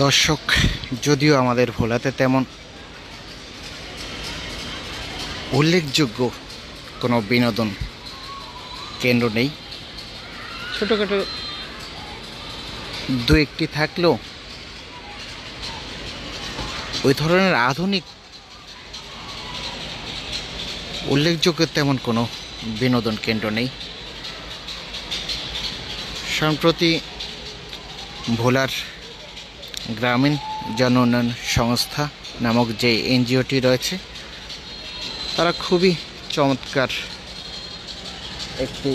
দর্শক, যদিও আমাদের ভোলাতে তেমন উল্লেখযোগ্য কোনো বিনোদন কেন্দ্র নেই, ছোটোখাটো দু একটি থাকলেও ওই ধরনের আধুনিক উল্লেখযোগ্য তেমন কোনো বিনোদন কেন্দ্র নেই। সম্প্রতি ভোলার গ্রামীণ জন উন্নয়ন সংস্থা নামক যে এনজিওটি রয়েছে, তারা খুবই চমৎকার একটি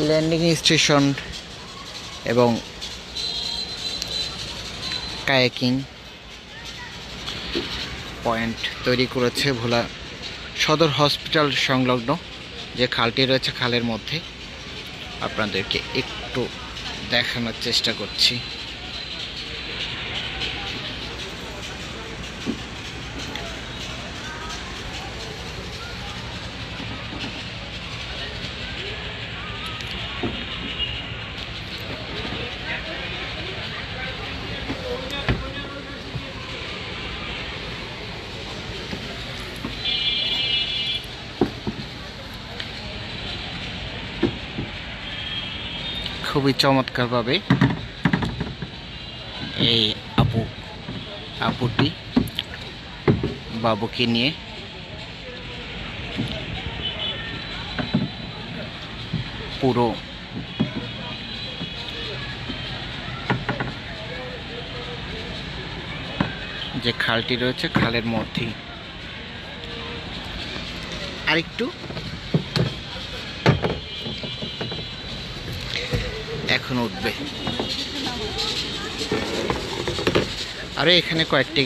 ল্যান্ডিং স্টেশন এবং কায়াকিং পয়েন্ট তৈরি করেছে ভোলা সদর হসপিটাল সংলগ্ন যে খালটি রয়েছে, খালের মধ্যে আপনাদেরকে একটু দেখানোর চেষ্টা করছি। খুবই চমৎকারভাবে এই আপুটি বাবুকে নিয়ে পুরো যে খালটি রয়েছে, খালের মধ্যেই আরেকটু এখন উঠবে। আরও এখানে কয়েকটি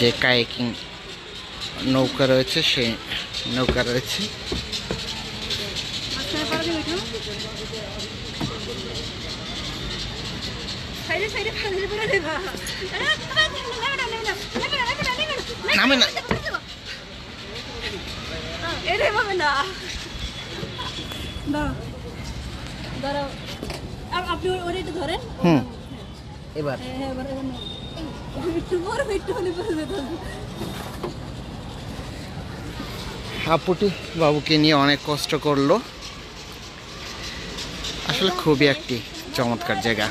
যে কায়াকিং নৌকা রয়েছে, সেই নৌকা রয়েছে। নামে না, আপনি ওটা একটু ধরেন। এবার আপুটি বাবুকে নিয়ে অনেক কষ্ট করলো। আসলে খুবই একটি চমৎকার জায়গা,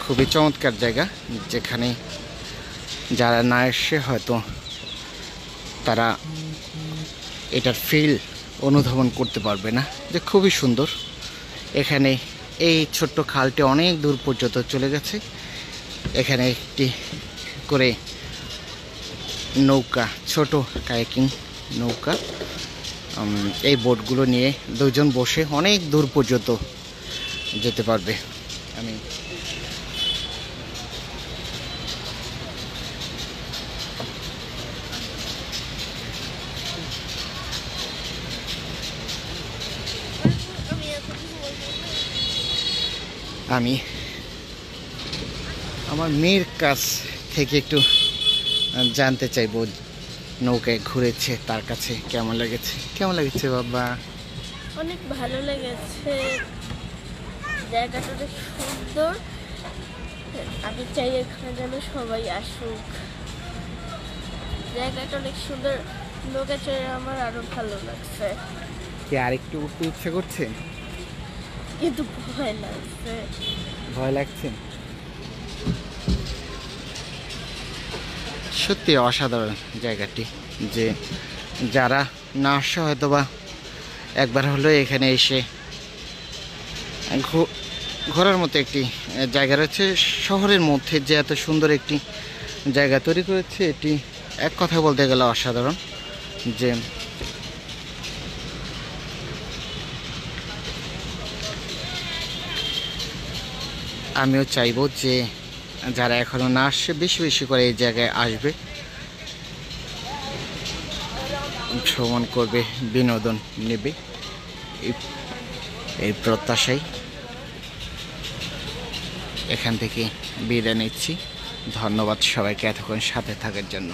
খুবই চমৎকার জায়গা, যেখানে যারা না এসে হয়তো তারা এটার ফিল অনুধাবন করতে পারবে না যে খুবই সুন্দর। এখানে এই ছোট্ট খালটি অনেক দূর পর্যন্ত চলে গেছে। এখানে একটি করে নৌকা, ছোট কায়াকিং নৌকা, এই বোটগুলো নিয়ে দুজন বসে অনেক দূর পর্যন্ত যেতে পারবে। আমি আমার মেয়ের কাছ থেকে একটু জানতে চাইবো, নৌকায় ঘুরেছে, তার কাছে কেমন লেগেছে? কেমন লেগেছে বাবা? অনেক ভালো লেগেছে, জায়গাটা অনেক সুন্দর। আমি চাই এখানে যেন সবাই আসুক। জায়গাটা অনেক সুন্দর, নৌকা চড়ে আমার আরো ভালো লাগছে। কি আরেকটু উঠতে ইচ্ছে করছে? কিন্তু ভয় লাগছে। ভয় লাগছে? সত্যি অসাধারণ জায়গাটি, যে যারা না আসে হয়তো বা একবার হলেও এখানে এসে ঘোরার মতো একটি জায়গা রয়েছে। শহরের মধ্যে যে এত সুন্দর একটি জায়গা তৈরি করেছে, এটি এক কথা বলতে গেলে অসাধারণ। যে আমিও চাইবো যে যারা এখনো না আসছে বেশি বেশি করে এই জায়গায় আসবে, ভ্রমণ করবে, বিনোদন নেবে, এই প্রত্যাশায় এখান থেকে বিদায় নিচ্ছি। ধন্যবাদ সবাইকে এতক্ষণ সাথে থাকার জন্য।